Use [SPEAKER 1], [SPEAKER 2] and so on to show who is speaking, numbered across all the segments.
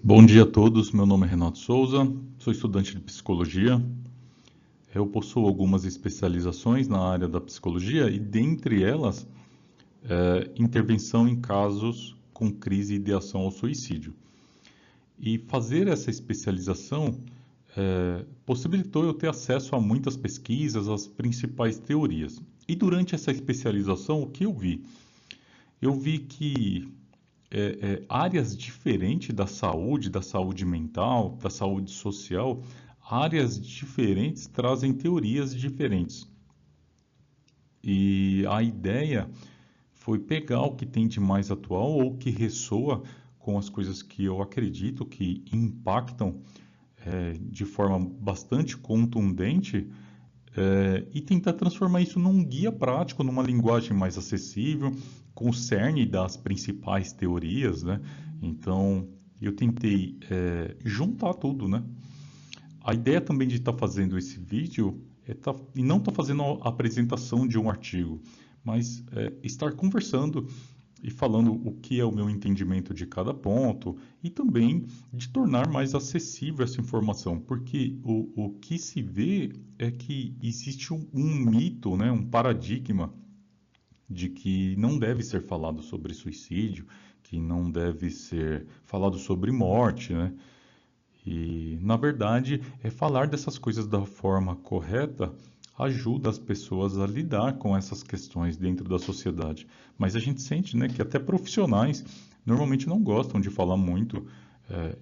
[SPEAKER 1] Bom dia a todos, meu nome é Renato Souza, sou estudante de psicologia. Eu possuo algumas especializações na área da psicologia e, dentre elas, intervenção em casos com crise e ideação ao suicídio. E fazer essa especialização possibilitou eu ter acesso a muitas pesquisas, às principais teorias. E durante essa especialização, o que eu vi? Eu vi que áreas diferentes da saúde mental, da saúde social, áreas diferentes trazem teorias diferentes. E a ideia foi pegar o que tem de mais atual ou que ressoa com as coisas que eu acredito que impactam de forma bastante contundente e tentar transformar isso num guia prático, numa linguagem mais acessível, com o cerne das principais teorias, né? Então, eu tentei juntar tudo, né? A ideia também de estar fazendo esse vídeo e não estar fazendo a apresentação de um artigo, mas estar conversando e falando o que é o meu entendimento de cada ponto e também de tornar mais acessível essa informação, porque o que se vê é que existe um mito, né, um paradigma de que não deve ser falado sobre suicídio, que não deve ser falado sobre morte, né? E, na verdade, falar dessas coisas da forma correta ajuda as pessoas a lidar com essas questões dentro da sociedade. Mas a gente sente, né, que até profissionais normalmente não gostam de falar muito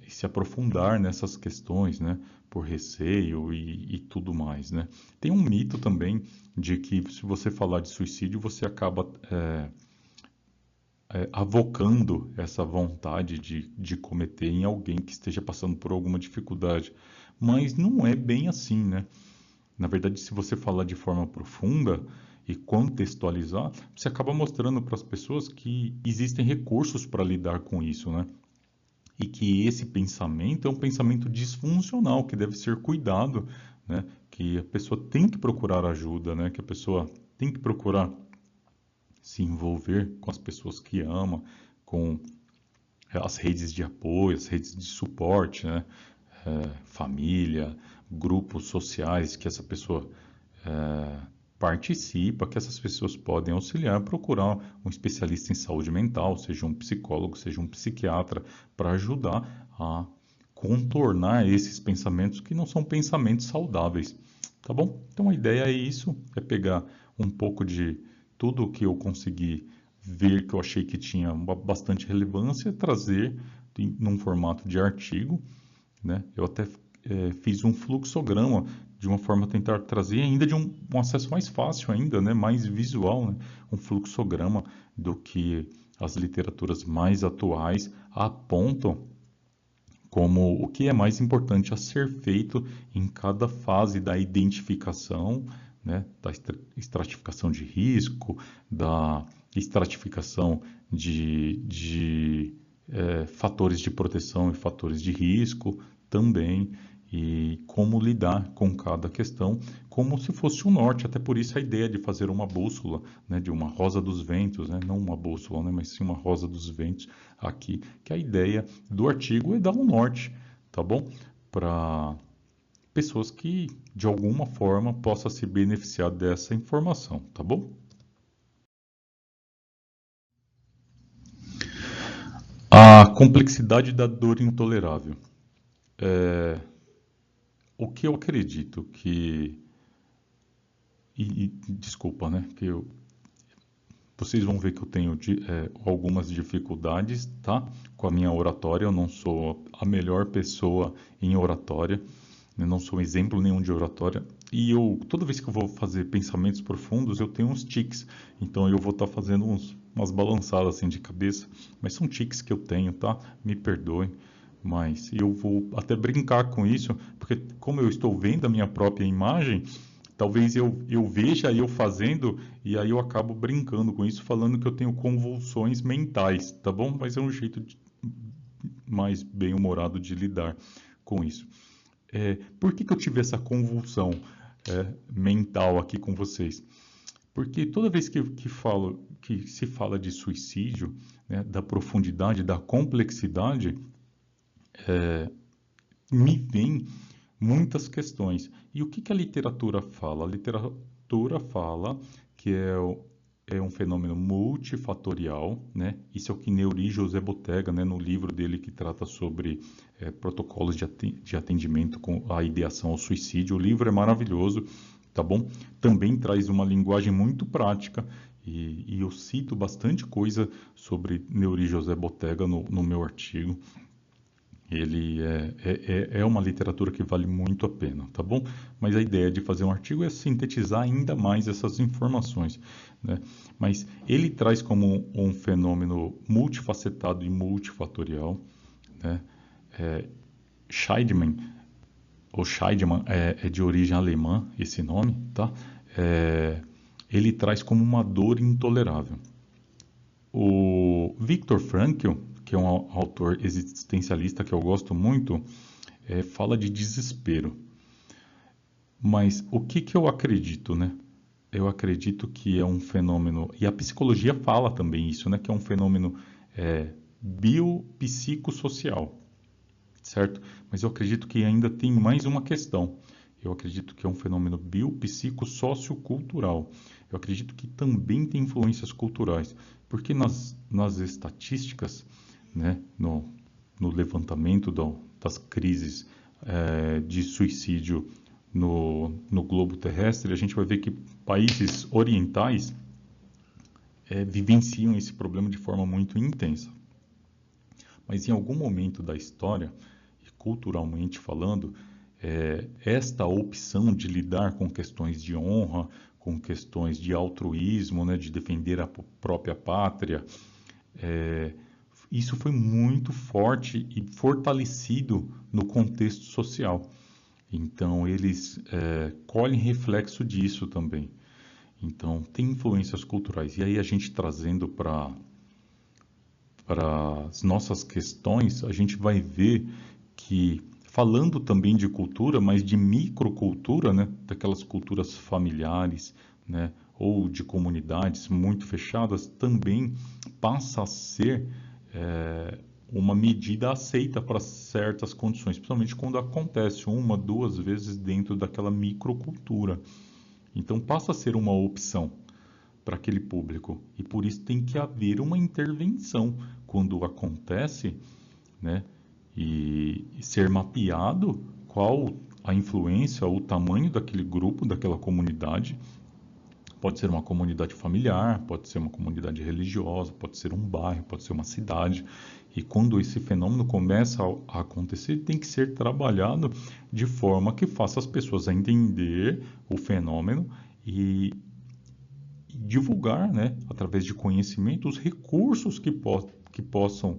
[SPEAKER 1] e se aprofundar nessas questões, né, por receio e tudo mais, né. Tem um mito também de que se você falar de suicídio, você acaba avocando essa vontade de cometer em alguém que esteja passando por alguma dificuldade. Mas não é bem assim, né? Na verdade, se você falar de forma profunda e contextualizar, você acaba mostrando para as pessoas que existem recursos para lidar com isso, né? E que esse pensamento é um pensamento disfuncional, que deve ser cuidado, né? Que a pessoa tem que procurar ajuda, né? Que a pessoa tem que procurar se envolver com as pessoas que ama, com as redes de apoio, as redes de suporte, né? Família, grupos sociais que essa pessoa participa, que essas pessoas podem auxiliar, procurar um especialista em saúde mental, seja um psicólogo, seja um psiquiatra, para ajudar a contornar esses pensamentos que não são pensamentos saudáveis, tá bom? Então a ideia é isso, é pegar um pouco de tudo o que eu consegui ver que eu achei que tinha bastante relevância, trazer num formato de artigo, né? Eu até fiz um fluxograma de uma forma a tentar trazer ainda de um acesso mais fácil ainda, né? Mais visual, né? Um fluxograma do que as literaturas mais atuais apontam como o que é mais importante a ser feito em cada fase da identificação, né, da estratificação de risco, da estratificação de fatores de proteção e fatores de risco também, e como lidar com cada questão, como se fosse um norte. Até por isso a ideia de fazer uma bússola, né, de uma rosa dos ventos, né, não uma bússola, né, mas sim uma rosa dos ventos aqui, que a ideia do artigo é dar um norte, tá bom? Para pessoas que de alguma forma possam se beneficiar dessa informação, tá bom? A complexidade da dor intolerável. O que eu acredito que desculpa, né? Vocês vão ver que eu tenho algumas dificuldades, tá? Com a minha oratória. Eu não sou a melhor pessoa em oratória. Eu não sou exemplo nenhum de oratória. E toda vez que eu vou fazer pensamentos profundos, eu tenho uns tiques. Então eu vou estar fazendo umas balançadas assim de cabeça. Mas são tiques que eu tenho, tá? Me perdoem. Mas eu vou até brincar com isso, porque como eu estou vendo a minha própria imagem, talvez eu veja eu fazendo e aí eu acabo brincando com isso, falando que eu tenho convulsões mentais, tá bom? Mas é um jeito mais bem-humorado de lidar com isso. Por que eu tive essa convulsão mental aqui com vocês? Porque toda vez que se fala de suicídio, né, da profundidade, da complexidade, me vem muitas questões. E o que que a literatura fala? A literatura fala que é um fenômeno multifatorial, né? Isso é o que Neuri José Botega, né, no livro dele que trata sobre protocolos de atendimento com a ideação ao suicídio. O livro é maravilhoso, tá bom? Também traz uma linguagem muito prática e eu cito bastante coisa sobre Neuri José Botega no meu artigo. Ele é uma literatura que vale muito a pena, tá bom? Mas a ideia de fazer um artigo é sintetizar ainda mais essas informações, né? Mas ele traz como um fenômeno multifacetado e multifatorial, né? Scheidman, ou Scheidman é de origem alemã, esse nome, tá? Ele traz como uma dor intolerável. O Viktor Frankl, que é um autor existencialista que eu gosto muito, fala de desespero. Mas o que que eu acredito, né? Eu acredito que é um fenômeno, e a psicologia fala também isso, né? Que é um fenômeno biopsicossocial, certo? Mas eu acredito que ainda tem mais uma questão. Eu acredito que é um fenômeno biopsicossociocultural. Eu acredito que também tem influências culturais, porque nas estatísticas, né, no levantamento das crises de suicídio no globo terrestre, a gente vai ver que países orientais vivenciam esse problema de forma muito intensa. Mas em algum momento da história, e culturalmente falando, esta opção de lidar com questões de honra, com questões de altruísmo, né, de defender a própria pátria, isso foi muito forte e fortalecido no contexto social. Então, eles colhem reflexo disso também. Então, tem influências culturais. E aí, a gente trazendo para as nossas questões, a gente vai ver que, falando também de cultura, mas de microcultura, né, daquelas culturas familiares, né, ou de comunidades muito fechadas, também passa a ser uma medida aceita para certas condições, principalmente quando acontece uma, duas vezes dentro daquela microcultura. Então passa a ser uma opção para aquele público e por isso tem que haver uma intervenção quando acontece, né, e ser mapeado qual a influência, o tamanho daquele grupo, daquela comunidade. Pode ser uma comunidade familiar, pode ser uma comunidade religiosa, pode ser um bairro, pode ser uma cidade. E quando esse fenômeno começa a acontecer, tem que ser trabalhado de forma que faça as pessoas entender o fenômeno e divulgar, né, através de conhecimento, os recursos que possam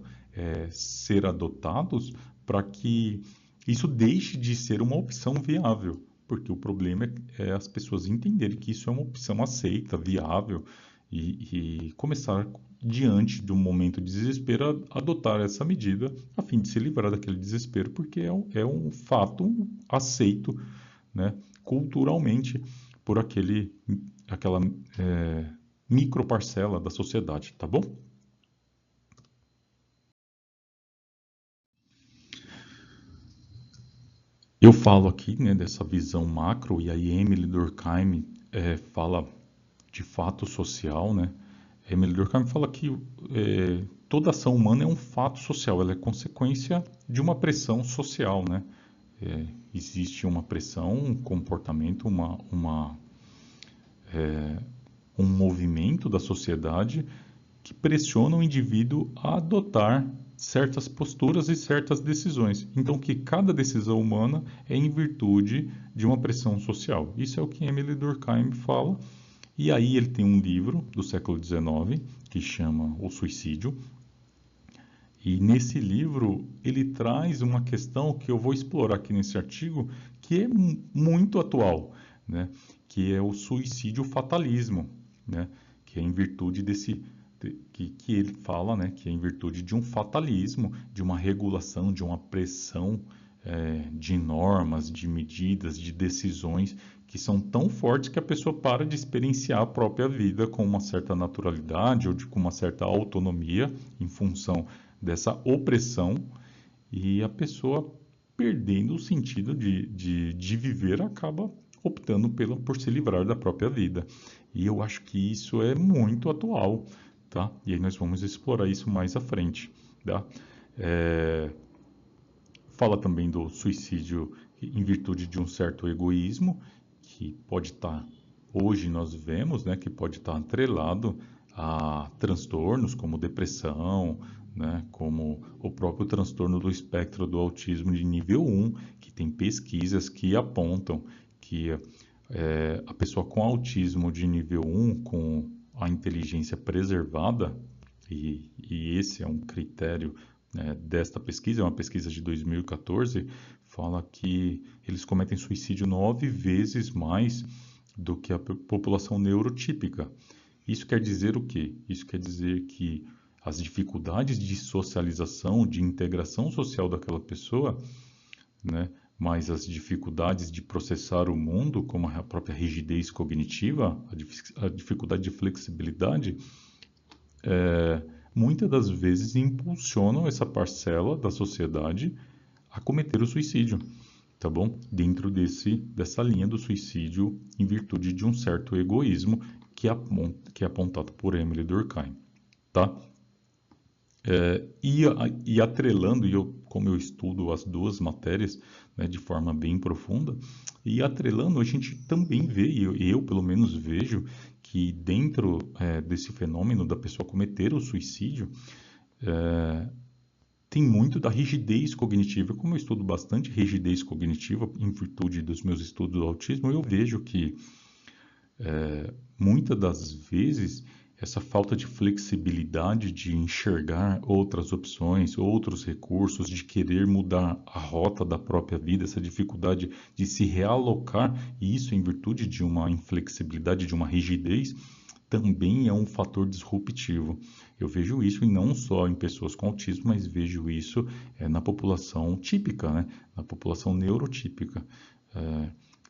[SPEAKER 1] ser adotados para que isso deixe de ser uma opção viável. Porque o problema é as pessoas entenderem que isso é uma opção aceita, viável, e começar, diante de um momento de desespero, a adotar essa medida a fim de se livrar daquele desespero, porque é um fato aceito, né, culturalmente por aquela microparcela da sociedade, tá bom? Eu falo aqui, né, dessa visão macro, e aí Emily Durkheim fala de fato social, né? Emily Durkheim fala que toda ação humana é um fato social, ela é consequência de uma pressão social, né? Existe uma pressão, um comportamento, um movimento da sociedade que pressiona o indivíduo a adotar certas posturas e certas decisões. Então, que cada decisão humana é em virtude de uma pressão social. Isso é o que Emily Durkheim fala. E aí ele tem um livro do século XIX que chama O Suicídio. E nesse livro ele traz uma questão que eu vou explorar aqui nesse artigo, que é muito atual, né? Que é o suicídio fatalismo, né? Que é em virtude que ele fala, né, que é em virtude de um fatalismo, de uma regulação, de uma pressão de normas, de medidas, de decisões que são tão fortes que a pessoa para de experienciar a própria vida com uma certa naturalidade ou com uma certa autonomia em função dessa opressão e a pessoa, perdendo o sentido de viver, acaba optando por se livrar da própria vida. E eu acho que isso é muito atual, tá? E aí nós vamos explorar isso mais à frente, tá? Fala também do suicídio em virtude de um certo egoísmo, que pode estar, hoje nós vemos, né, que pode estar atrelado a transtornos como depressão, né, como o próprio transtorno do espectro do autismo de nível 1, que tem pesquisas que apontam que a pessoa com autismo de nível 1, com a inteligência preservada, e esse é um critério, né, desta pesquisa, é uma pesquisa de 2014, fala que eles cometem suicídio 9 vezes mais do que a população neurotípica. Isso quer dizer o quê? Isso quer dizer que as dificuldades de socialização, de integração social daquela pessoa, né, mas as dificuldades de processar o mundo, como a própria rigidez cognitiva, a dificuldade de flexibilidade, muitas das vezes impulsionam essa parcela da sociedade a cometer o suicídio, tá bom? Dentro dessa linha do suicídio em virtude de um certo egoísmo que é apontado por Emily Durkheim, tá? E atrelando, como eu estudo as duas matérias, né, de forma bem profunda, e atrelando, a gente também vê, e eu pelo menos vejo, que dentro desse fenômeno da pessoa cometer o suicídio, tem muito da rigidez cognitiva. Como eu estudo bastante rigidez cognitiva, em virtude dos meus estudos do autismo, eu vejo que muitas das vezes essa falta de flexibilidade de enxergar outras opções, outros recursos, de querer mudar a rota da própria vida, essa dificuldade de se realocar, e isso em virtude de uma inflexibilidade, de uma rigidez, também é um fator disruptivo. Eu vejo isso e não só em pessoas com autismo, mas vejo isso na população típica, né? Na população neurotípica.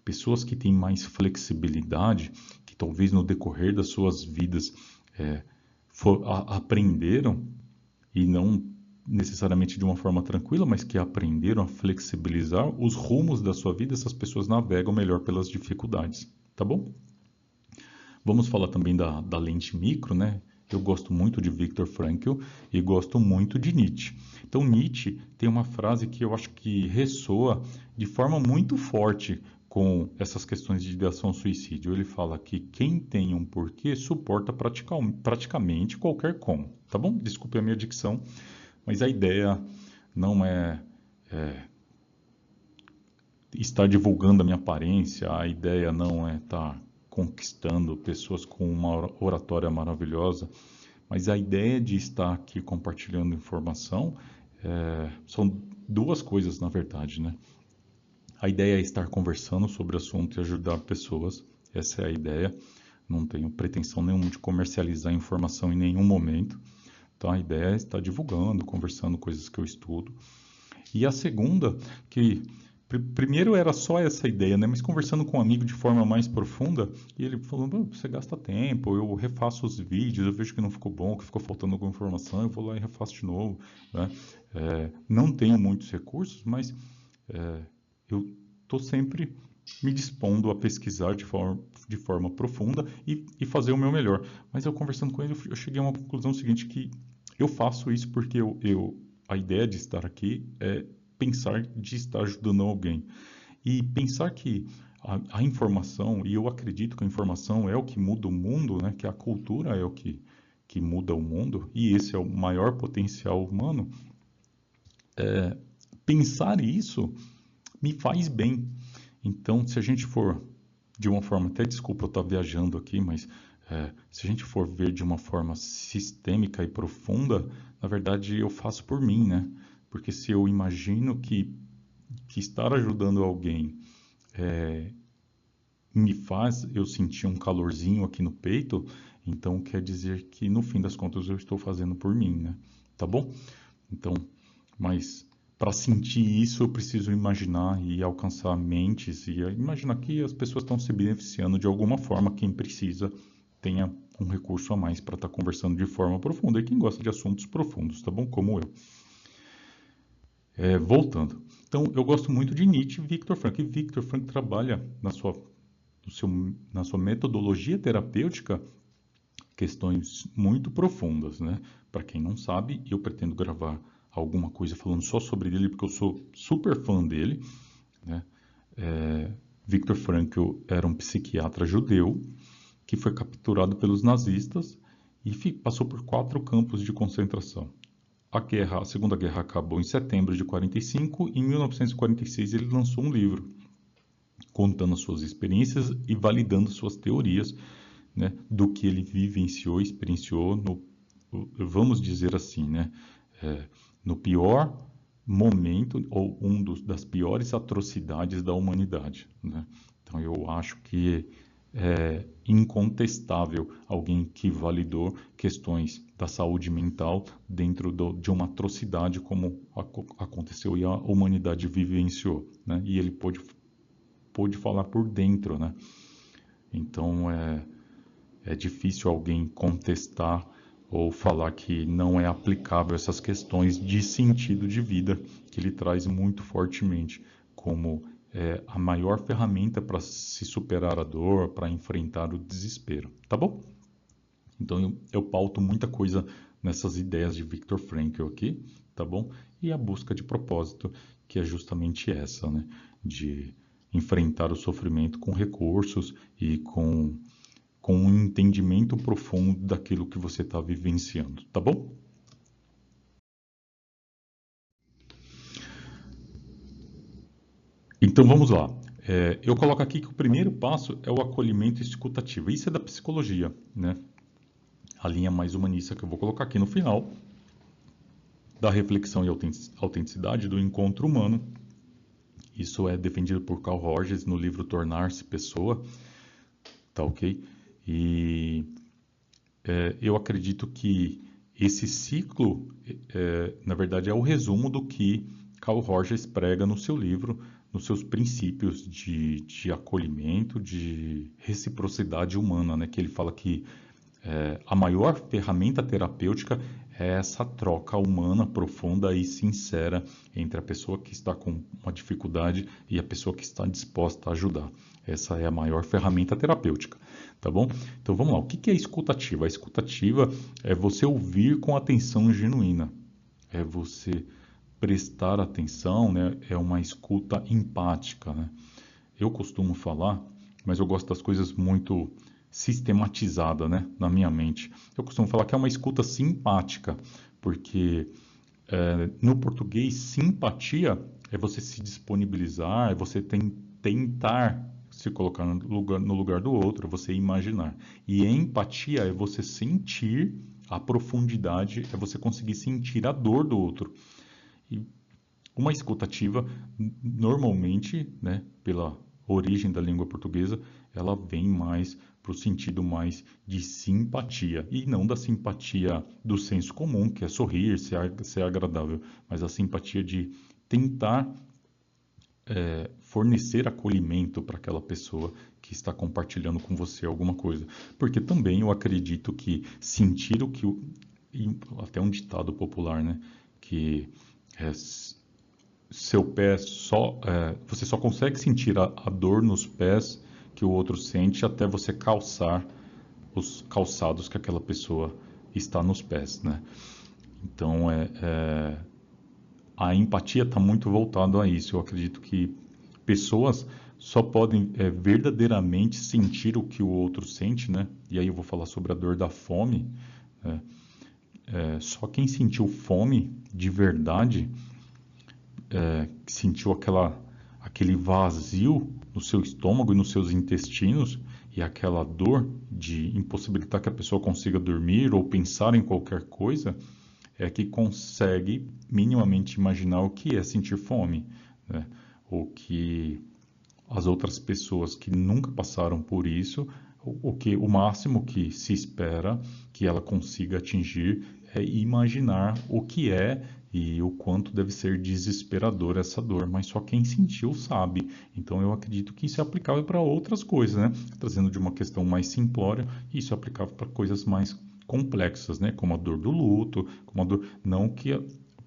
[SPEAKER 1] Pessoas que têm mais flexibilidade, que talvez no decorrer das suas vidas aprenderam, e não necessariamente de uma forma tranquila, mas que aprenderam a flexibilizar os rumos da sua vida, essas pessoas navegam melhor pelas dificuldades, tá bom? Vamos falar também da lente micro, né? Eu gosto muito de Viktor Frankl e gosto muito de Nietzsche. Então, Nietzsche tem uma frase que eu acho que ressoa de forma muito forte com essas questões de ideação ao suicídio. Ele fala que quem tem um porquê suporta praticamente qualquer como, tá bom? Desculpe a minha dicção, mas a ideia não é estar divulgando a minha aparência, a ideia não é estar conquistando pessoas com uma oratória maravilhosa, mas a ideia de estar aqui compartilhando informação são duas coisas, na verdade, né? A ideia é estar conversando sobre o assunto e ajudar pessoas, essa é a ideia. Não tenho pretensão nenhuma de comercializar informação em nenhum momento. Então a ideia é estar divulgando, conversando coisas que eu estudo. E a segunda, que primeiro era só essa ideia, né? Mas conversando com um amigo de forma mais profunda, e ele falou, você gasta tempo, eu refaço os vídeos, eu vejo que não ficou bom, que ficou faltando alguma informação, eu vou lá e refaço de novo, né? Não tenho muitos recursos, mas eu estou sempre me dispondo a pesquisar de forma profunda e fazer o meu melhor. Mas eu conversando com ele, eu cheguei a uma conclusão seguinte, que eu faço isso porque a ideia de estar aqui é pensar de estar ajudando alguém. E pensar que a informação, e eu acredito que a informação é o que muda o mundo, né? Que a cultura é o que muda o mundo, e esse é o maior potencial humano, pensar isso me faz bem. Então, se a gente for de uma forma, até desculpa eu estar viajando aqui, mas se a gente for ver de uma forma sistêmica e profunda, na verdade eu faço por mim, né? Porque se eu imagino que estar ajudando alguém me faz eu sentir um calorzinho aqui no peito, então quer dizer que no fim das contas eu estou fazendo por mim, né? Tá bom? Então, mas para sentir isso eu preciso imaginar e alcançar mentes e imaginar que as pessoas estão se beneficiando de alguma forma, quem precisa tenha um recurso a mais para estar conversando de forma profunda, e quem gosta de assuntos profundos, tá bom? Como eu. Voltando. Então, eu gosto muito de Nietzsche e Viktor Frankl. E Viktor Frankl trabalha na sua metodologia terapêutica questões muito profundas, né? Para quem não sabe, eu pretendo gravar alguma coisa falando só sobre ele, porque eu sou super fã dele, né? Viktor Frankl era um psiquiatra judeu que foi capturado pelos nazistas e passou por 4 campos de concentração. A Segunda Guerra acabou em setembro de 45 e em 1946 ele lançou um livro contando as suas experiências e validando suas teorias, né, do que ele vivenciou, experienciou vamos dizer assim, né, no pior momento ou das piores atrocidades da humanidade, né? Então eu acho que é incontestável alguém que validou questões da saúde mental dentro de uma atrocidade como aconteceu e a humanidade vivenciou, né? E ele pôde falar por dentro, né? Então é difícil alguém contestar ou falar que não é aplicável essas questões de sentido de vida que ele traz muito fortemente como a maior ferramenta para se superar a dor, para enfrentar o desespero, tá bom? Então eu pauto muita coisa nessas ideias de Viktor Frankl aqui, tá bom? E a busca de propósito, que é justamente essa, né? De enfrentar o sofrimento com recursos e com um entendimento profundo daquilo que você está vivenciando, tá bom? Então vamos lá. Eu coloco aqui que o primeiro passo é o acolhimento escutativo. Isso é da psicologia, né? A linha mais humanista que eu vou colocar aqui no final, da reflexão e autenticidade do encontro humano. Isso é defendido por Carl Rogers no livro Tornar-se Pessoa, tá ok? E eu acredito que esse ciclo, na verdade, é o resumo do que Carl Rogers prega no seu livro, nos seus princípios de acolhimento, de reciprocidade humana, né? Que ele fala que a maior ferramenta terapêutica é essa troca humana profunda e sincera entre a pessoa que está com uma dificuldade e a pessoa que está disposta a ajudar. Essa é a maior ferramenta terapêutica, tá bom? Então vamos lá, o que é escutativa? A escutativa é você ouvir com atenção genuína, é você prestar atenção, né? É uma escuta empática, né? Eu costumo falar, mas eu gosto das coisas muito sistematizada, né, na minha mente. Eu costumo falar que é uma escuta simpática, porque no português, simpatia é você se disponibilizar, é você tentar se colocar no lugar do outro, é você imaginar. E empatia é você sentir a profundidade, é você conseguir sentir a dor do outro. E uma escutativa, normalmente, né, pela origem da língua portuguesa, ela vem mais para o sentido mais de simpatia, e não da simpatia do senso comum, que é sorrir, ser agradável, mas a simpatia de tentar fornecer acolhimento para aquela pessoa que está compartilhando com você alguma coisa. Porque também eu acredito que sentir o que... Até um ditado popular, né? Que seu pé você só consegue sentir a dor nos pés que o outro sente até você calçar os calçados que aquela pessoa está nos pés, né? Então a empatia está muito voltada a isso. Eu acredito que pessoas só podem verdadeiramente sentir o que o outro sente, né? E aí eu vou falar sobre a dor da fome. Né? Só quem sentiu fome de verdade que sentiu aquele vazio no seu estômago e nos seus intestinos e aquela dor de impossibilitar que a pessoa consiga dormir ou pensar em qualquer coisa, é que consegue minimamente imaginar o que é sentir fome, né? O que as outras pessoas que nunca passaram por isso, o máximo que se espera que ela consiga atingir é imaginar o que é e o quanto deve ser desesperador essa dor, mas só quem sentiu sabe. Então eu acredito que isso é aplicável para outras coisas, né? Trazendo de uma questão mais simplória, isso é aplicável para coisas mais complexas, né? Como a dor do luto, como a dor, não que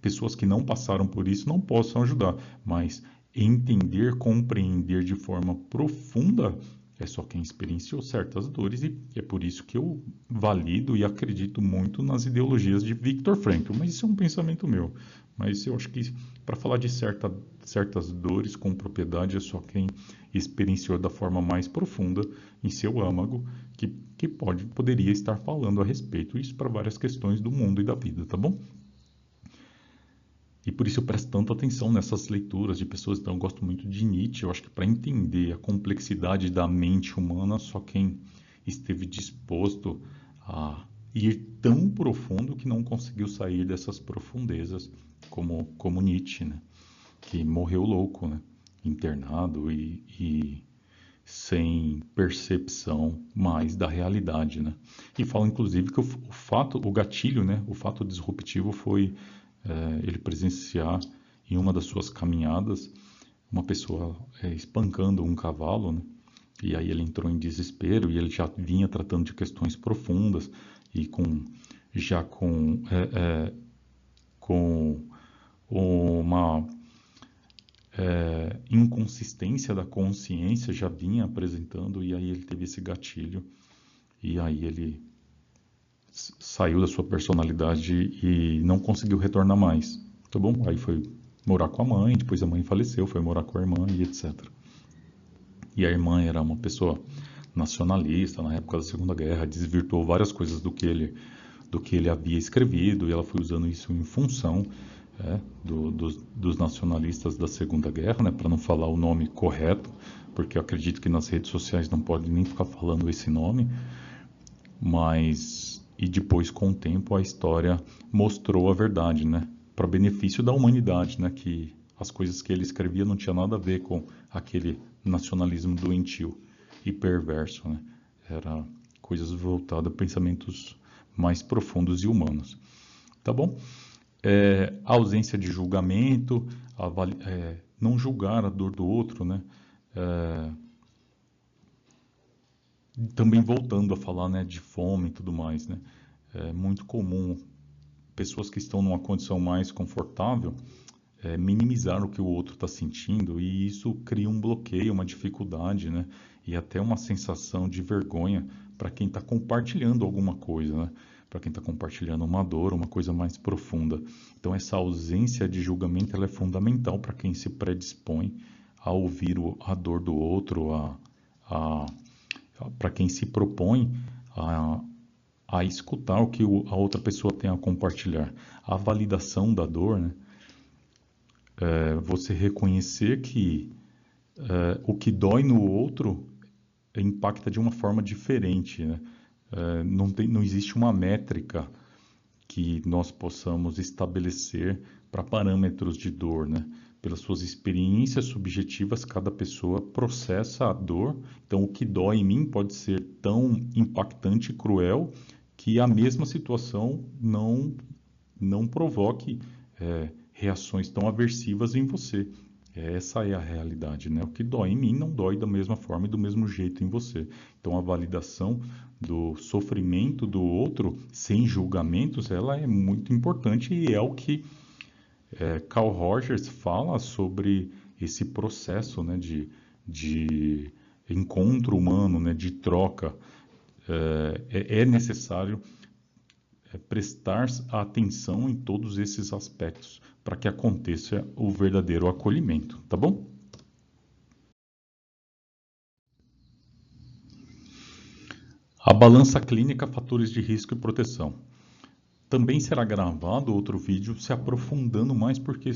[SPEAKER 1] pessoas que não passaram por isso não possam ajudar, mas entender, compreender de forma profunda é só quem experienciou certas dores e é por isso que eu valido e acredito muito nas ideologias de Viktor Frankl, mas isso é um pensamento meu. Mas eu acho que para falar de certas dores com propriedade é só quem experienciou da forma mais profunda em seu âmago que poderia estar falando a respeito. Isso para várias questões do mundo e da vida, tá bom? E por isso eu presto tanta atenção nessas leituras de pessoas. Então eu gosto muito de Nietzsche. Eu acho que para entender a complexidade da mente humana, só quem esteve disposto a ir tão profundo que não conseguiu sair dessas profundezas, como Nietzsche, né? Que morreu louco, né? Internado e sem percepção mais da realidade, né? E fala inclusive que o gatilho, né? O fato disruptivo foi ele presenciar em uma das suas caminhadas uma pessoa espancando um cavalo, né? E aí ele entrou em desespero e ele já vinha tratando de questões profundas e com uma inconsistência da consciência já vinha apresentando e aí ele teve esse gatilho e aí ele saiu da sua personalidade e não conseguiu retornar mais, tá bom? Aí foi morar com a mãe, depois a mãe faleceu, foi morar com a irmã e etc. E a irmã era uma pessoa nacionalista na época da Segunda Guerra, desvirtuou várias coisas do que ele havia escrevido e ela foi usando isso em função dos nacionalistas da Segunda Guerra, né, para não falar o nome correto, porque eu acredito que nas redes sociais não pode nem ficar falando esse nome, mas e depois com o tempo a história mostrou a verdade, né, para benefício da humanidade, né, que as coisas que ele escrevia não tinha nada a ver com aquele nacionalismo doentio e perverso, né, era coisas voltadas a pensamentos mais profundos e humanos, tá bom? A ausência de julgamento, não julgar a dor do outro, né? Também voltando a falar, né, de fome e tudo mais, né? É muito comum pessoas que estão numa condição mais confortável minimizar o que o outro está sentindo e isso cria um bloqueio, uma dificuldade, né? E até uma sensação de vergonha para quem está compartilhando alguma coisa, né? Para quem está compartilhando uma dor, uma coisa mais profunda. Então essa ausência de julgamento ela é fundamental para quem se predispõe a ouvir a dor do outro, para quem se propõe a escutar o que a outra pessoa tem a compartilhar. A validação da dor, né? Você reconhecer que o que dói no outro impacta de uma forma diferente, né? Não existe uma métrica que nós possamos estabelecer para parâmetros de dor, né? Pelas suas experiências subjetivas, cada pessoa processa a dor. Então, o que dói em mim pode ser tão impactante e cruel que a mesma situação não provoque reações tão aversivas em você. Essa é a realidade, né? O que dói em mim não dói da mesma forma e do mesmo jeito em você. Então, a validação do sofrimento do outro, sem julgamentos, ela é muito importante e é o que Carl Rogers fala sobre esse processo, né, de encontro humano, né, de troca. É necessário prestar atenção em todos esses aspectos para que aconteça o verdadeiro acolhimento, tá bom? A balança clínica, fatores de risco e proteção. Também será gravado outro vídeo se aprofundando mais, porque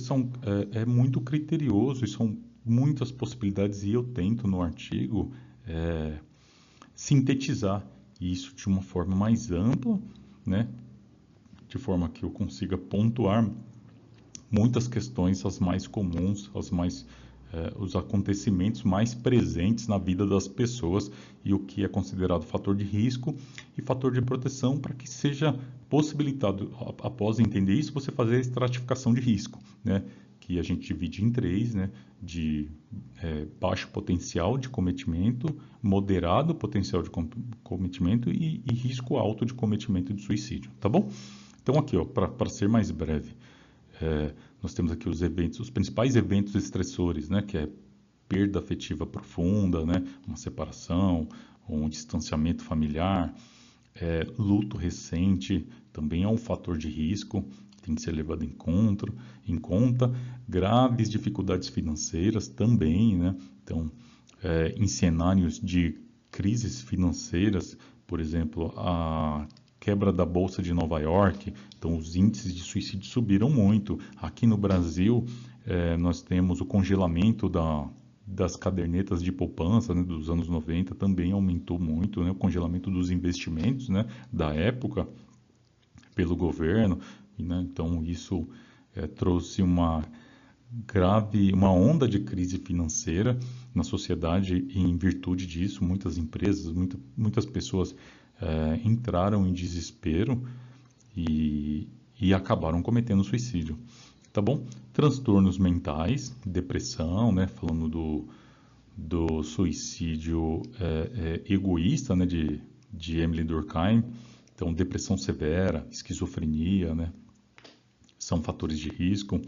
[SPEAKER 1] é muito criterioso e são muitas possibilidades e eu tento no artigo sintetizar isso de uma forma mais ampla, né? De forma que eu consiga pontuar muitas questões, as mais comuns, os acontecimentos mais presentes na vida das pessoas e o que é considerado fator de risco e fator de proteção para que seja possibilitado, após entender isso, você fazer a estratificação de risco, né? Que a gente divide em três, né? De baixo potencial de cometimento, moderado potencial de cometimento e risco alto de cometimento de suicídio, tá bom? Então aqui, para ser mais breve, Nós temos aqui os principais eventos estressores, né, que é perda afetiva profunda, né, uma separação, um distanciamento familiar, luto recente também é um fator de risco, tem que ser levado em conta, graves dificuldades financeiras também, né, então, em cenários de crises financeiras, por exemplo, a quebra da Bolsa de Nova York, então os índices de suicídio subiram muito. Aqui no Brasil, nós temos o congelamento das cadernetas de poupança, né, dos anos 90, também aumentou muito, né, o congelamento dos investimentos, né, da época pelo governo, né, então isso trouxe uma onda de crise financeira na sociedade e em virtude disso muitas empresas, muitas pessoas entraram em desespero e acabaram cometendo suicídio, tá bom? Transtornos mentais, depressão, né? Falando do suicídio egoísta, né? De Emily Durkheim, então depressão severa, esquizofrenia, né? São fatores de risco.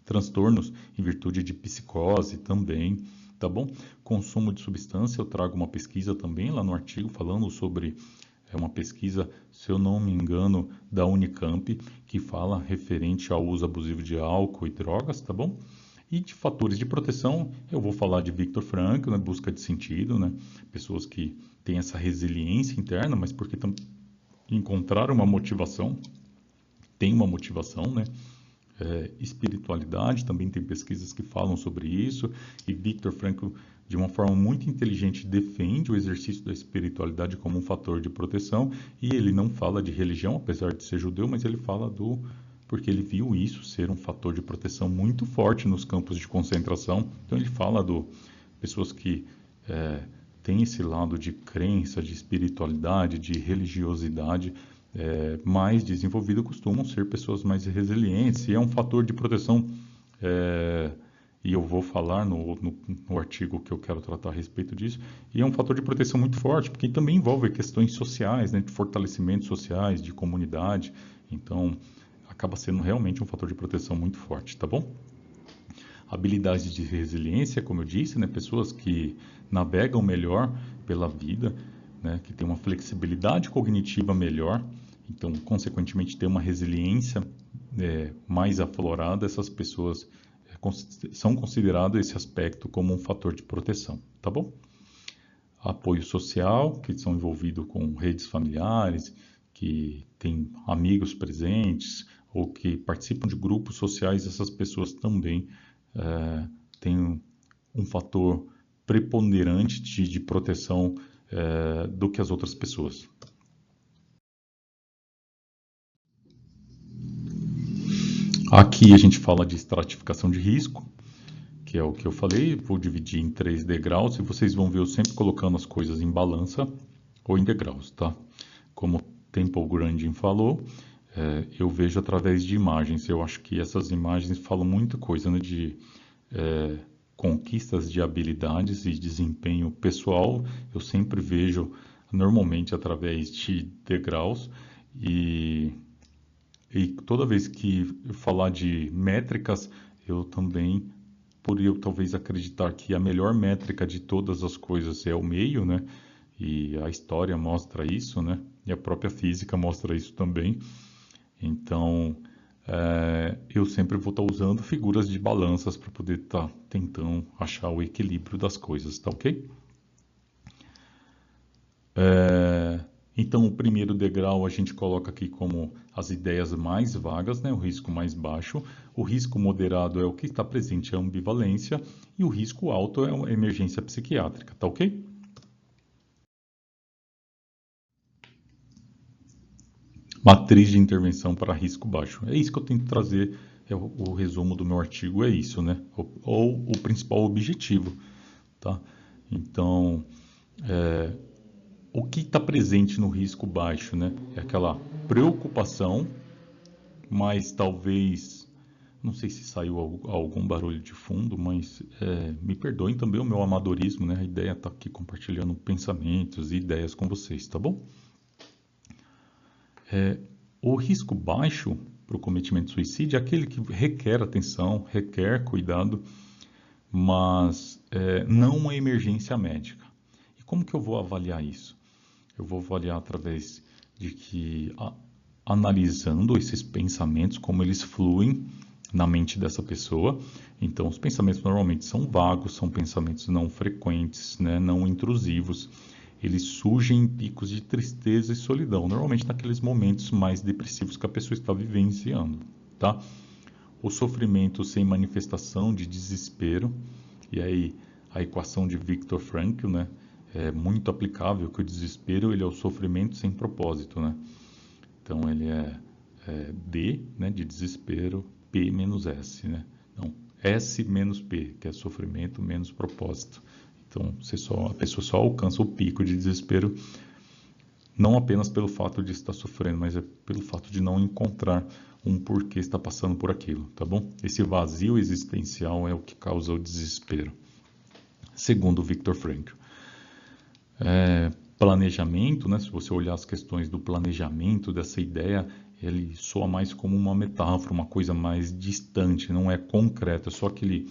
[SPEAKER 1] Transtornos em virtude de psicose também, tá bom? Consumo de substância, eu trago uma pesquisa também lá no artigo falando sobre uma pesquisa, se eu não me engano, da Unicamp, que fala referente ao uso abusivo de álcool e drogas, tá bom? E de fatores de proteção, eu vou falar de Viktor Frankl, né, busca de sentido, né? Pessoas que têm essa resiliência interna, mas porque encontraram uma motivação, tem uma motivação, né? Espiritualidade, também tem pesquisas que falam sobre isso, e Viktor Frankl, de uma forma muito inteligente, defende o exercício da espiritualidade como um fator de proteção, e ele não fala de religião, apesar de ser judeu, mas ele fala porque ele viu isso ser um fator de proteção muito forte nos campos de concentração. Então ele fala pessoas que têm esse lado de crença, de espiritualidade, de religiosidade, mais desenvolvido costumam ser pessoas mais resilientes, e é um fator de proteção, e eu vou falar no artigo que eu quero tratar a respeito disso, e é um fator de proteção muito forte, porque também envolve questões sociais, né, de fortalecimento sociais, de comunidade, então acaba sendo realmente um fator de proteção muito forte, tá bom? Habilidades de resiliência, como eu disse, né, pessoas que navegam melhor pela vida, né, que têm uma flexibilidade cognitiva melhor, então, consequentemente, ter uma resiliência mais aflorada, essas pessoas são consideradas esse aspecto como um fator de proteção, tá bom? Apoio social, que são envolvidos com redes familiares, que têm amigos presentes ou que participam de grupos sociais, essas pessoas também têm um fator preponderante de proteção do que as outras pessoas. Aqui a gente fala de estratificação de risco, que é o que eu falei, vou dividir em 3 degraus e vocês vão ver eu sempre colocando as coisas em balança ou em degraus, tá? Como Temple Grandin falou, eu vejo através de imagens. Eu acho que essas imagens falam muita coisa, né, de conquistas de habilidades e desempenho pessoal. Eu sempre vejo normalmente através de degraus e toda vez que eu falar de métricas, eu também, por eu talvez acreditar que a melhor métrica de todas as coisas é o meio, né? E a história mostra isso, né? E a própria física mostra isso também. Então, eu sempre vou estar usando figuras de balanças para poder estar tentando achar o equilíbrio das coisas, tá ok? Então, o primeiro degrau a gente coloca aqui como as ideias mais vagas, né? O risco mais baixo. O risco moderado é o que está presente, a ambivalência. E o risco alto é a emergência psiquiátrica, tá ok? Matriz de intervenção para risco baixo. É isso que eu tento trazer, o resumo do meu artigo é isso, né? Ou o principal objetivo, tá? Então, o que está presente no risco baixo, né? É aquela preocupação, mas talvez, não sei se saiu algum barulho de fundo, mas me perdoem também o meu amadorismo, né? A ideia está aqui compartilhando pensamentos e ideias com vocês, tá bom? O risco baixo, para o cometimento de suicídio é aquele que requer atenção, requer cuidado, mas não uma emergência médica. E como que eu vou avaliar isso? Eu vou avaliar através de que, analisando esses pensamentos, como eles fluem na mente dessa pessoa. Então, os pensamentos normalmente são vagos, são pensamentos não frequentes, né, não intrusivos. Eles surgem em picos de tristeza e solidão, normalmente naqueles momentos mais depressivos que a pessoa está vivenciando, tá? O sofrimento sem manifestação de desespero, e aí a equação de Viktor Frankl, né, é muito aplicável, que o desespero ele é o sofrimento sem propósito, né? Então ele é D, né, de desespero, P menos S, né? Não, S menos P, que é sofrimento menos propósito. Então a pessoa só alcança o pico de desespero não apenas pelo fato de estar sofrendo, mas é pelo fato de não encontrar um porquê está passando por aquilo, tá bom? Esse vazio existencial é o que causa o desespero, segundo Viktor Frankl. Planejamento, né? Se você olhar as questões do planejamento, dessa ideia, ele soa mais como uma metáfora, uma coisa mais distante, não é concreto, é só aquele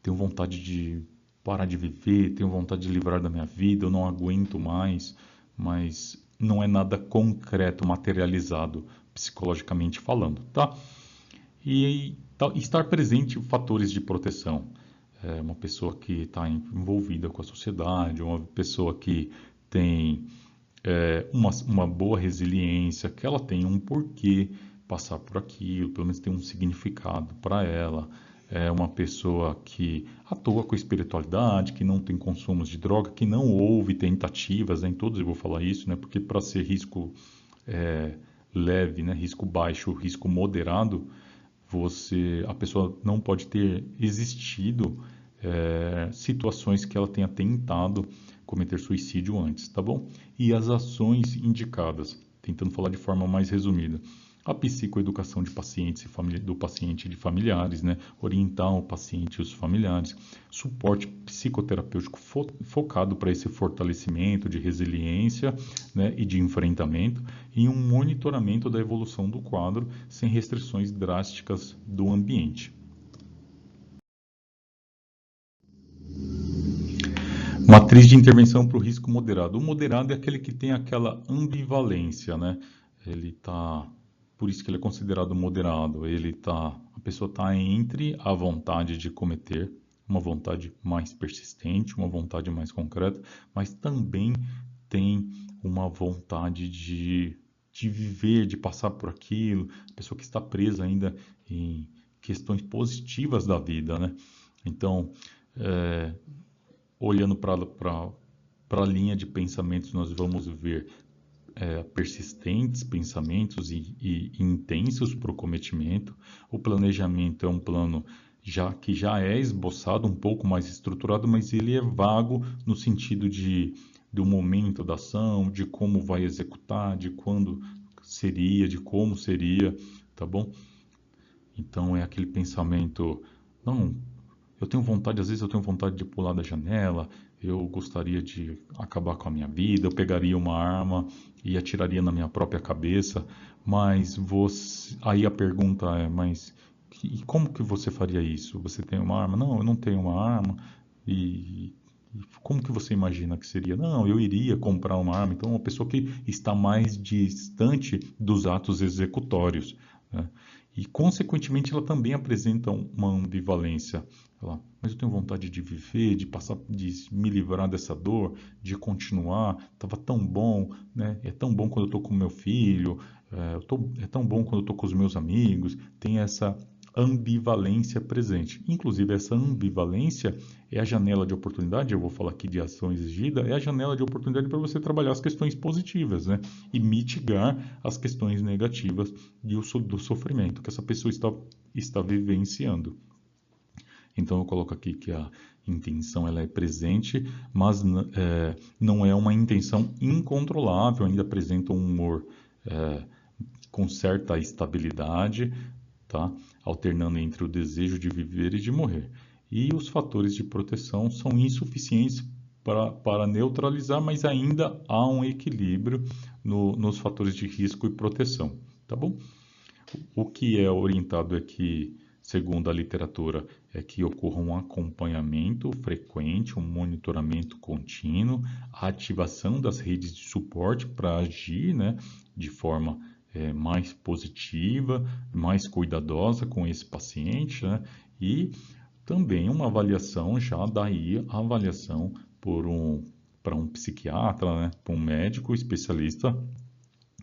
[SPEAKER 1] tenho vontade de parar de viver, tenho vontade de livrar da minha vida, eu não aguento mais, mas não é nada concreto, materializado, psicologicamente falando, tá? E estar presente em fatores de proteção. Uma pessoa que está envolvida com a sociedade, uma pessoa que tem uma boa resiliência, que ela tem um porquê passar por aquilo, pelo menos tem um significado para ela. É uma pessoa que atua com a espiritualidade, que não tem consumos de droga, que não houve tentativas, né? Em todos eu vou falar isso, né? Porque para ser risco leve, né? Risco baixo, risco moderado, a pessoa não pode ter existido situações que ela tenha tentado cometer suicídio antes, tá bom? E as ações indicadas, tentando falar de forma mais resumida. A psicoeducação de pacientes do paciente e de familiares, né? Orientar o paciente e os familiares. Suporte psicoterapêutico focado para esse fortalecimento de resiliência, né? E de enfrentamento. E um monitoramento da evolução do quadro sem restrições drásticas do ambiente. Matriz de intervenção para o risco moderado. O moderado é aquele que tem aquela ambivalência, né? Por isso que ele é considerado moderado. A pessoa está entre a vontade de cometer, uma vontade mais persistente, uma vontade mais concreta, mas também tem uma vontade de viver, de passar por aquilo. A pessoa que está presa ainda em questões positivas da vida, né? Então, olhando para a linha de pensamentos, nós vamos ver persistentes pensamentos e intensos para o cometimento. O planejamento é um plano que já é esboçado, um pouco mais estruturado, mas ele é vago no sentido do momento da ação, de como vai executar, de quando seria, de como seria, tá bom? Então é aquele pensamento, não, às vezes eu tenho vontade de pular da janela, eu gostaria de acabar com a minha vida, eu pegaria uma arma e atiraria na minha própria cabeça, mas aí a pergunta é, mas e como que você faria isso? Você tem uma arma? Não, eu não tenho uma arma. E como que você imagina que seria? Não, eu iria comprar uma arma. Então, uma pessoa que está mais distante dos atos executórios, né? E, consequentemente, ela também apresenta uma ambivalência. Mas eu tenho vontade de viver, de me livrar dessa dor, de continuar. Estava tão bom, né? É tão bom quando eu estou com meu filho, é tão bom quando eu estou com os meus amigos. Tem essa ambivalência presente. Inclusive, essa ambivalência é a janela de oportunidade, eu vou falar aqui de ação exigida, é a janela de oportunidade para você trabalhar as questões positivas, né? E mitigar as questões negativas do sofrimento que essa pessoa está vivenciando. Então, eu coloco aqui que a intenção ela é presente, mas não é uma intenção incontrolável, ainda apresenta um humor com certa estabilidade, tá? Alternando entre o desejo de viver e de morrer. E os fatores de proteção são insuficientes para neutralizar, mas ainda há um equilíbrio nos fatores de risco e proteção, tá bom? O que é orientado é que, segundo a literatura, é que ocorra um acompanhamento frequente, um monitoramento contínuo, a ativação das redes de suporte para agir, né, de forma mais positiva, mais cuidadosa com esse paciente, né, e também uma avaliação, já daí a avaliação para um psiquiatra, né, para um médico especialista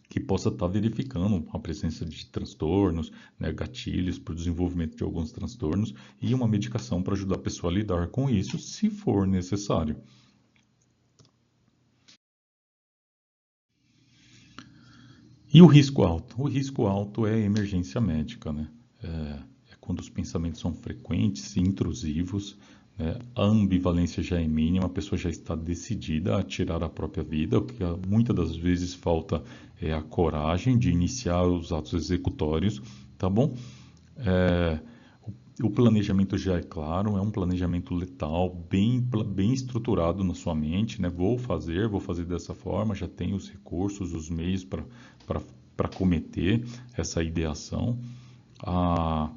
[SPEAKER 1] que possa estar verificando a presença de transtornos, né, gatilhos para o desenvolvimento de alguns transtornos e uma medicação para ajudar a pessoa a lidar com isso, se for necessário. E o risco alto? O risco alto é emergência médica, né? É quando os pensamentos são frequentes e intrusivos, né? A ambivalência já é mínima, a pessoa já está decidida a tirar a própria vida. O que muitas das vezes falta é a coragem de iniciar os atos executórios, tá bom? É, o planejamento já é claro, é um planejamento letal, bem estruturado na sua mente, né? Vou fazer dessa forma, já tenho os recursos, os meios para cometer essa ideação. A,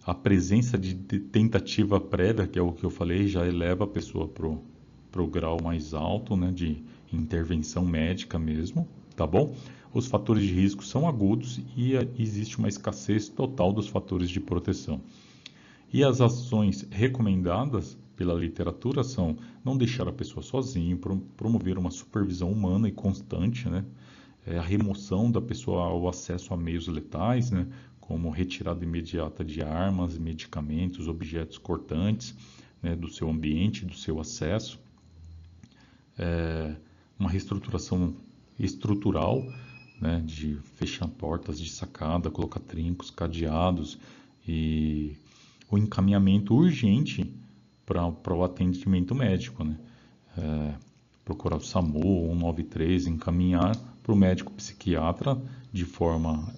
[SPEAKER 1] a presença de tentativa prévia, que é o que eu falei, já eleva a pessoa para o grau mais alto, né? De intervenção médica mesmo, tá bom? Os fatores de risco são agudos e existe uma escassez total dos fatores de proteção. E as ações recomendadas pela literatura são não deixar a pessoa sozinha, promover uma supervisão humana e constante, né? A remoção da pessoa ao acesso a meios letais, né? Como retirada imediata de armas, medicamentos, objetos cortantes, né? Do seu ambiente, do seu acesso. Uma reestruturação estrutural, né? De fechar portas de sacada, colocar trincos, cadeados e o encaminhamento urgente para o atendimento médico, né? Procurar o SAMU 193, encaminhar para o médico psiquiatra de forma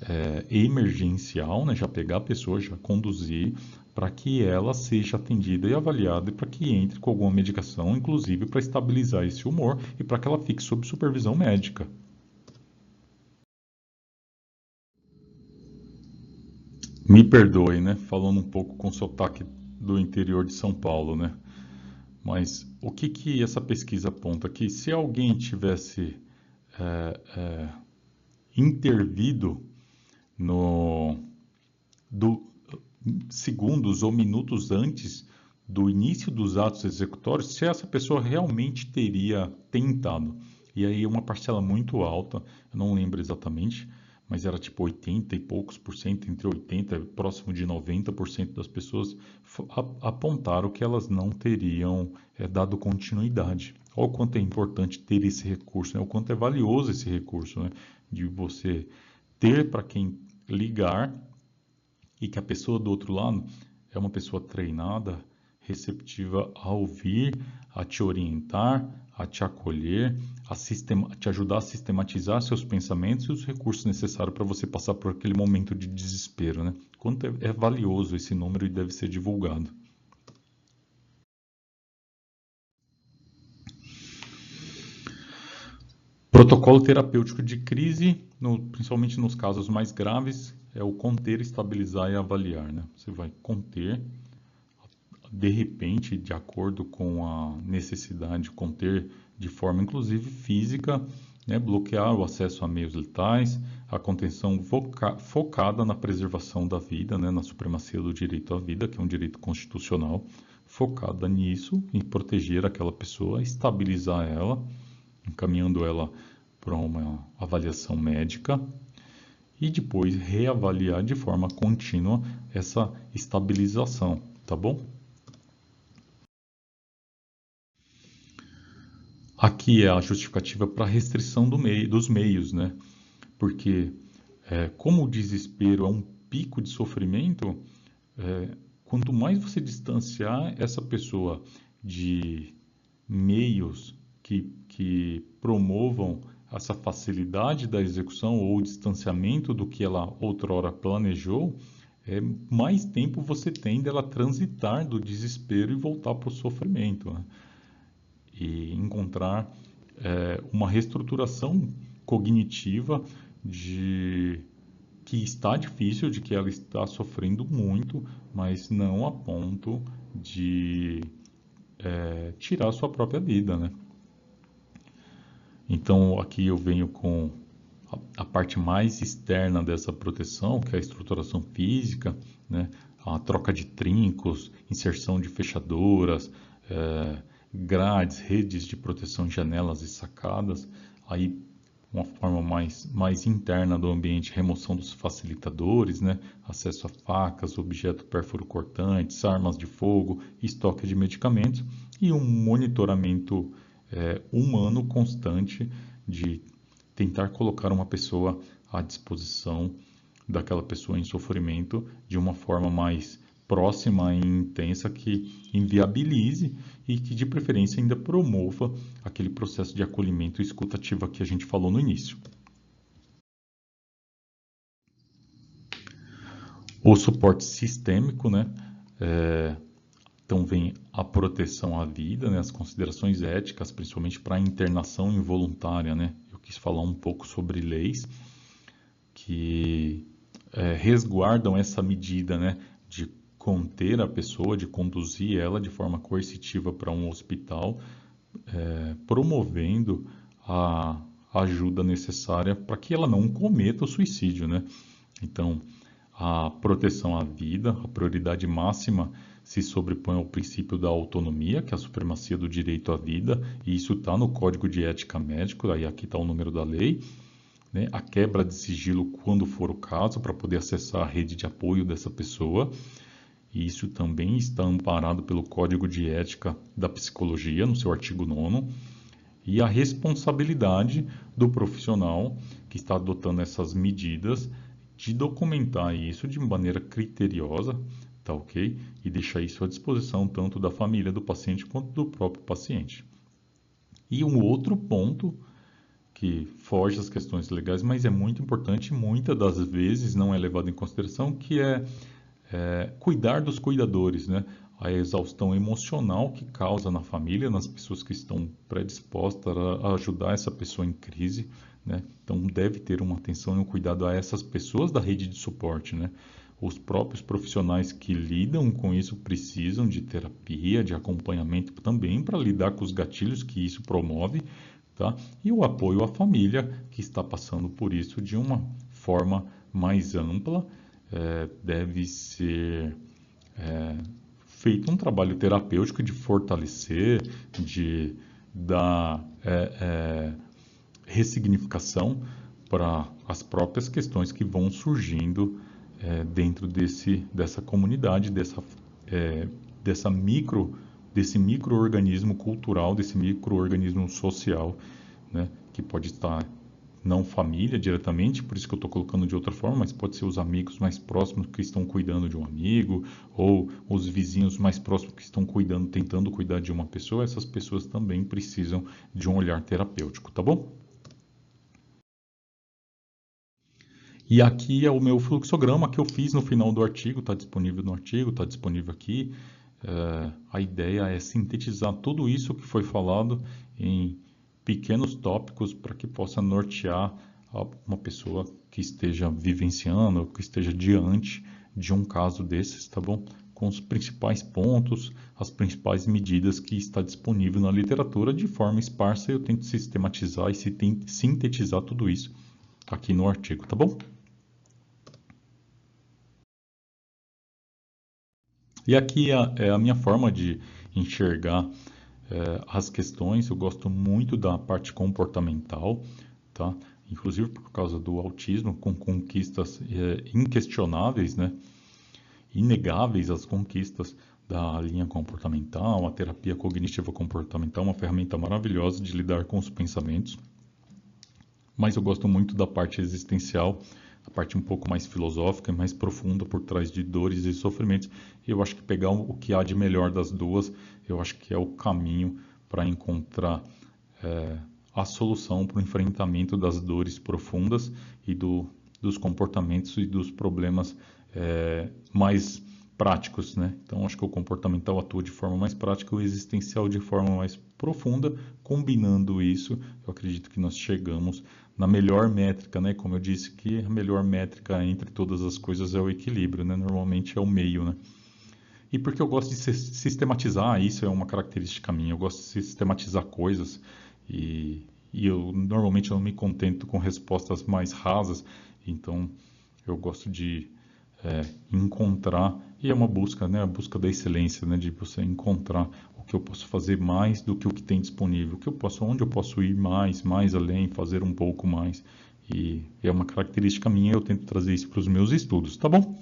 [SPEAKER 1] emergencial, né? Já pegar a pessoa, já conduzir para que ela seja atendida e avaliada e para que entre com alguma medicação, inclusive para estabilizar esse humor e para que ela fique sob supervisão médica. Me perdoe, né? Falando um pouco com sotaque do interior de São Paulo, né? Mas o que que essa pesquisa aponta? Que se alguém tivesse é, é, intervido no, do, segundos ou minutos antes do início dos atos executórios, se essa pessoa realmente teria tentado. E aí uma parcela muito alta, eu não lembro exatamente, mas era tipo 80 e poucos por cento, entre 80 e próximo de 90% das pessoas apontaram que elas não teriam dado continuidade. Olha o quanto é importante ter esse recurso, né? O quanto é valioso esse recurso, né? De você ter para quem ligar e que a pessoa do outro lado é uma pessoa treinada, receptiva a ouvir, a te orientar, a te acolher, te ajudar a sistematizar seus pensamentos e os recursos necessários para você passar por aquele momento de desespero, né? Quanto é valioso esse número e deve ser divulgado. Protocolo terapêutico de crise, principalmente nos casos mais graves, é o conter, estabilizar e avaliar, né? Você vai conter, de repente, de acordo com a necessidade, conter de forma inclusive física, né? Bloquear o acesso a meios letais, a contenção focada na preservação da vida, né? Na supremacia do direito à vida, que é um direito constitucional, focada nisso, em proteger aquela pessoa, estabilizar ela, encaminhando ela para uma avaliação médica e depois reavaliar de forma contínua essa estabilização, tá bom? Aqui é a justificativa para a restrição dos meios, né? Porque como o desespero é um pico de sofrimento, quanto mais você distanciar essa pessoa de meios que promovam essa facilidade da execução ou distanciamento do que ela outrora planejou, mais tempo você tem dela transitar do desespero e voltar para o sofrimento, né? E encontrar uma reestruturação cognitiva de que está difícil, de que ela está sofrendo muito, mas não a ponto de tirar a sua própria vida, né? Então aqui eu venho com a parte mais externa dessa proteção, que é a estruturação física, né? A troca de trincos, inserção de fechaduras, grades, redes de proteção em janelas e sacadas. Aí uma forma mais interna do ambiente, remoção dos facilitadores, né? Acesso a facas, objetos perfuro-cortantes, armas de fogo, estoque de medicamentos e um monitoramento humano constante de tentar colocar uma pessoa à disposição daquela pessoa em sofrimento de uma forma mais próxima e intensa que inviabilize e que de preferência ainda promova aquele processo de acolhimento e escuta ativa que a gente falou no início. O suporte sistêmico, né? Então vem a proteção à vida, né? As considerações éticas, principalmente para a internação involuntária, né? Eu quis falar um pouco sobre leis que resguardam essa medida, né? De conter a pessoa, de conduzir ela de forma coercitiva para um hospital, promovendo a ajuda necessária para que ela não cometa o suicídio, né? Então, a proteção à vida, a prioridade máxima se sobrepõe ao princípio da autonomia, que é a supremacia do direito à vida, e isso está no Código de Ética Médico, aí aqui está o número da lei, né? A quebra de sigilo quando for o caso, para poder acessar a rede de apoio dessa pessoa, e isso também está amparado pelo Código de Ética da Psicologia, no seu artigo 9º, e a responsabilidade do profissional que está adotando essas medidas de documentar isso de maneira criteriosa, tá ok? E deixar isso à disposição tanto da família do paciente quanto do próprio paciente. E um outro ponto que foge às questões legais, mas é muito importante e muitas das vezes não é levado em consideração, que é cuidar dos cuidadores, né? A exaustão emocional que causa na família, nas pessoas que estão predispostas a ajudar essa pessoa em crise, né? Então deve ter uma atenção e um cuidado a essas pessoas da rede de suporte, né? Os próprios profissionais que lidam com isso precisam de terapia, de acompanhamento também para lidar com os gatilhos que isso promove, tá? E o apoio à família que está passando por isso de uma forma mais ampla. Deve ser feito um trabalho terapêutico de fortalecer, de dar ressignificação para as próprias questões que vão surgindo dentro dessa comunidade, desse micro-organismo cultural, desse micro-organismo social, né, que pode estar não família diretamente, por isso que eu estou colocando de outra forma, mas pode ser os amigos mais próximos que estão cuidando de um amigo, ou os vizinhos mais próximos que estão cuidando, tentando cuidar de uma pessoa, essas pessoas também precisam de um olhar terapêutico, tá bom? E aqui é o meu fluxograma que eu fiz no final do artigo, está disponível no artigo, está disponível aqui. A ideia é sintetizar tudo isso que foi falado em pequenos tópicos para que possa nortear uma pessoa que esteja vivenciando, que esteja diante de um caso desses, tá bom? Com os principais pontos, as principais medidas que está disponível na literatura de forma esparsa. Eu tento sistematizar e sintetizar tudo isso aqui no artigo, tá bom? E aqui é a minha forma de enxergar as questões. Eu gosto muito da parte comportamental, tá? Inclusive por causa do autismo, com conquistas inquestionáveis, né? Inegáveis as conquistas da linha comportamental, a terapia cognitiva comportamental, uma ferramenta maravilhosa de lidar com os pensamentos. Mas eu gosto muito da parte existencial, a parte um pouco mais filosófica e mais profunda por trás de dores e sofrimentos. Eu acho que pegar o que há de melhor das duas, eu acho que é o caminho para encontrar a solução para o enfrentamento das dores profundas e dos comportamentos e dos problemas mais práticos, né? Então, acho que o comportamental atua de forma mais prática e o existencial de forma mais profunda. Combinando isso, eu acredito que nós chegamos na melhor métrica, né? Como eu disse, que a melhor métrica entre todas as coisas é o equilíbrio, né? Normalmente é o meio, né? E porque eu gosto de sistematizar, isso é uma característica minha, eu gosto de sistematizar coisas e eu normalmente não me contento com respostas mais rasas, então eu gosto de encontrar, e é uma busca, né, a busca da excelência, né, de você encontrar o que eu posso fazer mais do que o que tem disponível, o que eu posso, onde eu posso ir mais além, fazer um pouco mais, e é uma característica minha, eu tento trazer isso para os meus estudos, tá bom?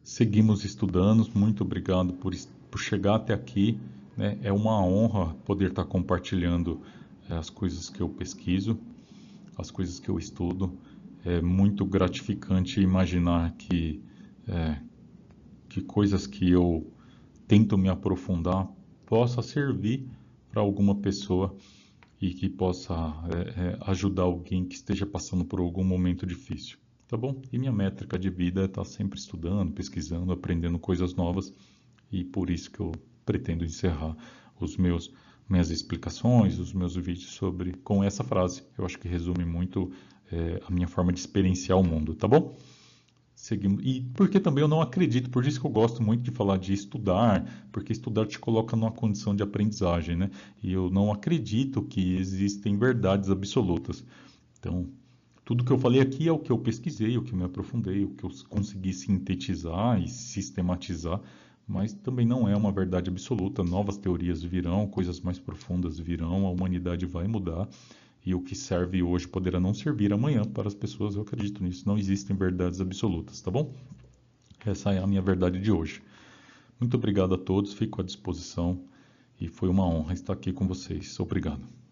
[SPEAKER 1] Seguimos estudando, muito obrigado por chegar até aqui, né? É uma honra poder estar compartilhando as coisas que eu pesquiso, as coisas que eu estudo. É muito gratificante imaginar que coisas que eu tento me aprofundar possa servir para alguma pessoa e que possa ajudar alguém que esteja passando por algum momento difícil, tá bom? E minha métrica de vida é estar sempre estudando, pesquisando, aprendendo coisas novas e por isso que eu pretendo encerrar minhas explicações, os meus vídeos com essa frase. Eu acho que resume muito a minha forma de experienciar o mundo, tá bom? Seguimos. E porque também eu não acredito, por isso que eu gosto muito de falar de estudar, porque estudar te coloca numa condição de aprendizagem, né? E eu não acredito que existem verdades absolutas. Então, tudo que eu falei aqui é o que eu pesquisei, o que eu me aprofundei, o que eu consegui sintetizar e sistematizar, mas também não é uma verdade absoluta. Novas teorias virão, coisas mais profundas virão, a humanidade vai mudar. E o que serve hoje poderá não servir amanhã para as pessoas, eu acredito nisso. Não existem verdades absolutas, tá bom? Essa é a minha verdade de hoje. Muito obrigado a todos, fico à disposição e foi uma honra estar aqui com vocês. Obrigado.